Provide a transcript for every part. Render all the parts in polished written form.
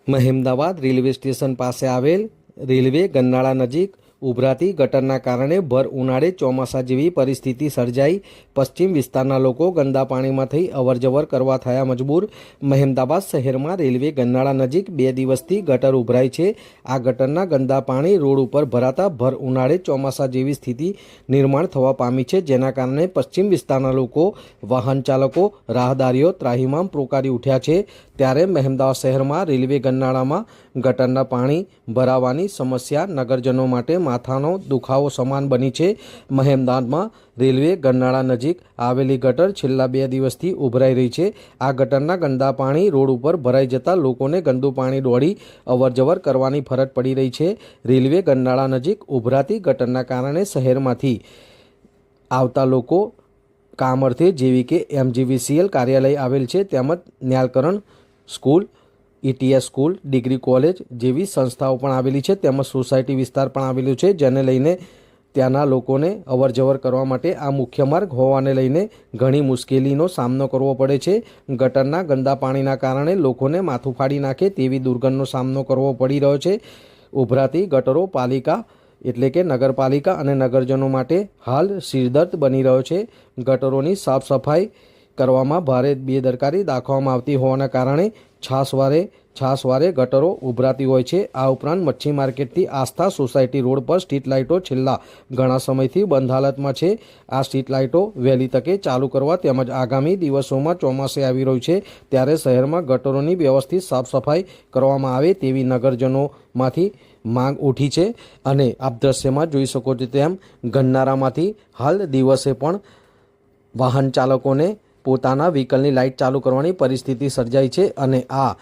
Mehmedabad railway station પાસે આવેલ railway ગન્નાળા નજીક ઉભરાતી ગટરના કારણે ભર ઉનાળે ચોમાસા જેવી પરિસ્થિતિ સર્જાઈ પશ્ચિમ વિસ્તારના લોકો ગંદા પાણીમાં થઈ અવરજવર કરવા થયા મજબૂર। મહેમદાવાદ શહેરમાં રેલવે ગન્નાળા નજીક 2 દિવસથી ગટર ઉભરાઈ છે। આ ગટરના ગંદા પાણી રોડ ઉપર ભરાતા ભર ઉનાળે ચોમાસા જેવી સ્થિતિ નિર્માણ થવા પામી છે, જેના કારણે પશ્ચિમ વિસ્તારના લોકો, વાહન ચાલકો, રાહદારીઓ ત્રાહિમામ પોકારી ઉઠ્યા છે। ત્યારે મહેમદાવાદ શહેરમાં રેલવે ગન્નાળામાં ગટરના પાણી ભરાવાની સમસ્યા નગરજનો માટે માથાનો દુખાવો સમાન બની છે। મહેમદાવાદમાં રેલવે ગન્નાળા નજીક આવેલી ગટર છેલ્લા 2 દિવસથી ઉભરાઈ રહી છે। આ ગટરના ગંદા પાણી રોડ ઉપર ભરાઈ જતા લોકોને ગંદુ પાણી દોડી અવરજવર કરવાની ફરજ પડી રહી છે। રેલવે ગન્નાળા નજીક ઉભરાતી ગટરના કારણે શહેરમાંથી આવતા લોકો કામ અર્થે જેવી કે MGVCL કાર્યાલય આવેલ છે, તેમજ Nyalkaran school, ETS school, degree college જેવી સંસ્થાઓ પણ આવેલી છે, તેમજ સોસાયટી વિસ્તાર પણ આવેલું છે, જેને લઈને ત્યાંના લોકોને અવરજવર કરવા માટે આ મુખ્ય માર્ગ હોવાને લઈને ઘણી મુશ્કેલીનો સામનો કરવો પડે છે। ગટરના ગંદા પાણીના કારણે લોકોને માથું ફાડી નાખે તેવી દુર્ગંધનો સામનો કરવો પડી રહ્યો છે। ઉભરાતી ગટરો પાલિકા એટલે કે નગરપાલિકા અને નગરજનો માટે હાલ સિરદર્દ બની રહ્યો છે। ગટરોની સાફ સફાઈ કરવામાં ભારે બેદરકારી દાખવવામાં આવતી હોવાના કારણે છાસવારે ગટરો ઉભરાતી હોય છે। આ ઉપરાંત મચ્છી માર્કેટથી આસ્થા સોસાયટી રોડ પર સ્ટ્રીટ લાઇટો છેલ્લા ઘણા સમયથી બંધ હાલતમાં છે। આ સ્ટ્રીટ લાઇટો વહેલી તકે ચાલુ કરવા તેમજ આગામી દિવસોમાં ચોમાસે આવી રહ્યું છે, ત્યારે શહેરમાં ગટરોની વ્યવસ્થિત સાફ સફાઈ કરવામાં આવે તેવી નગરજનોમાંથી માંગ ઉઠી છે। અને આપ દ્રશ્યમાં જોઈ શકો છો તેમ ગન્નારામાંથી હાલ દિવસે પણ વાહન ચાલકોને પોતાના વ્હીકલની લાઇટ ચાલુ કરવાની પરિસ્થિતિ સર્જાઈ છે। અને આ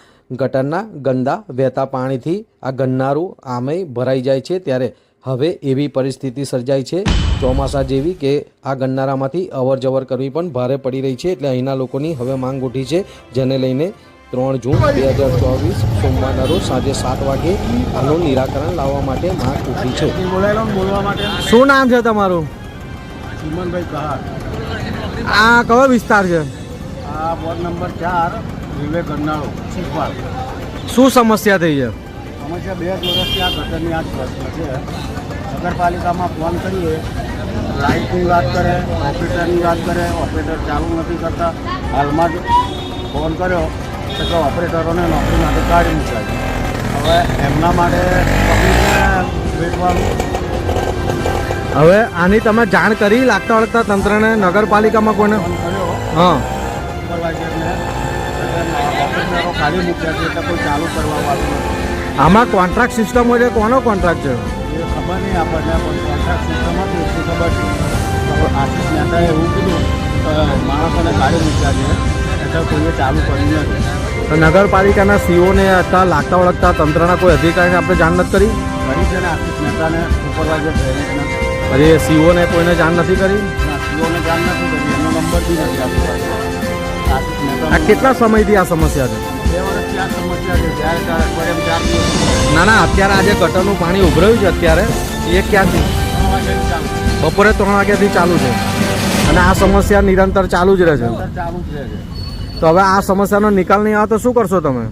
ગટરના ગંદા વહેતા પાણીથી આ ગન્નારું આમે ભરાઈ જાય છે। ત્યારે હવે એવી પરિસ્થિતિ સર્જાઈ છે ચોમાસા જેવી કે આ ગન્નારામાંથી અવરજવર કરવી પણ ભારે પડી રહી છે। એટલે અહીંના લોકોની હવે માંગ ઉઠી છે, જેને લઈને 3 જૂન 2024 સોમવારના રોજ સાંજે 7 વાગે આનું નિરાકરણ લાવવા માટે માંગ ઉઠી છે। શું નામ છે તમારું? ચિમનભાઈ કહાર। આ કયો વિસ્તાર છે? આ વોર્ડ નંબર 4 રેલવે ગન્નાળો ચીખવાડ। શું સમસ્યા થઈ છે? સમસ્યા 2 વર્ષથી આ ગટરની આ જ પ્રશ્ન છે। નગરપાલિકામાં ફોન કરીએ, લાઇટની વાત કરે, ઓપરેટરની વાત કરે, ઓપરેટર ચાલુ નથી કરતા। હાલમાં જ ફોન કર્યો તો ઓપરેટરોને નોકરી માટે કાઢી મૂક્યા છે। હવે એમના માટે પબ્લિકને વેઠવાનું। હવે આની તમે જાણ કરી લાગતા વળગતા તંત્રને, નગરપાલિકામાં કોઈને? ફોન કર્યો હા, સુપરવાઇઝરને, ઓપરેટરો કાઢી મૂક્યા છે એટલે કોઈ ચાલુ કરવા વાળું નથી। આમાં કોન્ટ્રાક્ટ સિસ્ટમ હોય છે, કોનો કોન્ટ્રાક્ટ છે એ ખબર નહીં આપણને, પણ કોન્ટ્રાક્ટ સિસ્ટમ હતી એટલી ખબર છે। આશીષ મહેતાએ એવું કીધું માણસોને કાઢી મૂક્યા છે એટલે કોઈએ ચાલુ કર્યું નથી। તો નગરપાલિકાના સીઓને અથવા લાગતા વળગતા તંત્રના કોઈ અધિકારીને આપણે જાણ નથી કરી? કરી છે ને આશીષ મહેતાને, સુપરવાઇઝર ડ્રેનેજના। અરે સીઓને કોઈને જાણ નથી કરી? સીઓને જાણ નથી કરી, એમનો નંબર બી નથી આપવો। આશીષ મહેતા આ કેટલા સમયથી આ સમસ્યા છે? 2 વર્ષથી આ સમસ્યા છે। જ્યારે ત્યારે અઠવાડિયામાં 4 દિવસ ના, અત્યારે આજે ગટરનું પાણી ઉભરાયું છે, અત્યારે એ ક્યાંથી? 3 વાગ્યાથી ચાલુ, બપોરે 3 વાગ્યાથી ચાલુ છે અને આ સમસ્યા નિરંતર ચાલુ જ રહે છે। ચાલુ જ રહે છે। તો હવે આ સમસ્યાનો નિકાલ નહીં આવે તો શું કરશો તમે?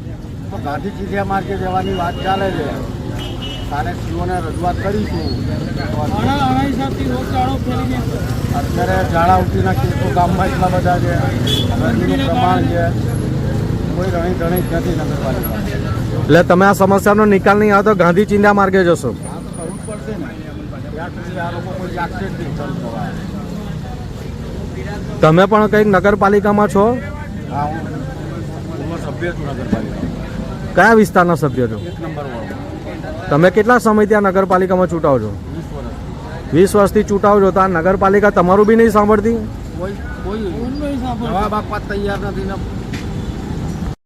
તો ગાંધી ચીડિયા માર્ગે જવાની વાત ચાલે છે। સ્થાનિક સીઓને રજૂઆત કરીશું। અત્યારે ઝાડા ઉઠીના કેસો ગામમાં એટલા બધા છે, ગરમીનું પ્રમાણ છે, કોઈ રણી ધણી જ નથી નગરપાલિકા। એટલે તમે આ સમસ્યાનો નિકાલ નહીં આવે તો ગાંધી ચિંધ્યા માર્ગે જશો? કરવું જ પડશે ને, ત્યાં સુધી આ લોકો કોઈ જાગશે જ નહીં ચાલુ થવા। તમે પણ કંઈક નગરપાલિકામાં છો? હા, હું સભ્ય છું નગરપાલિકા। કયા વિસ્તારના સભ્ય છો? 1 નંબર વોર્ડ। તમે કેટલા સમયથી આ નગરપાલિકામાં ચૂંટાવ છો? 20 વર્ષ। 20 વર્ષથી ચૂંટાવ છો તો આ નગરપાલિકા તમારું બી નહીં સાંભળતી? કોઈ જવાબ આપવા તૈયાર નથી ને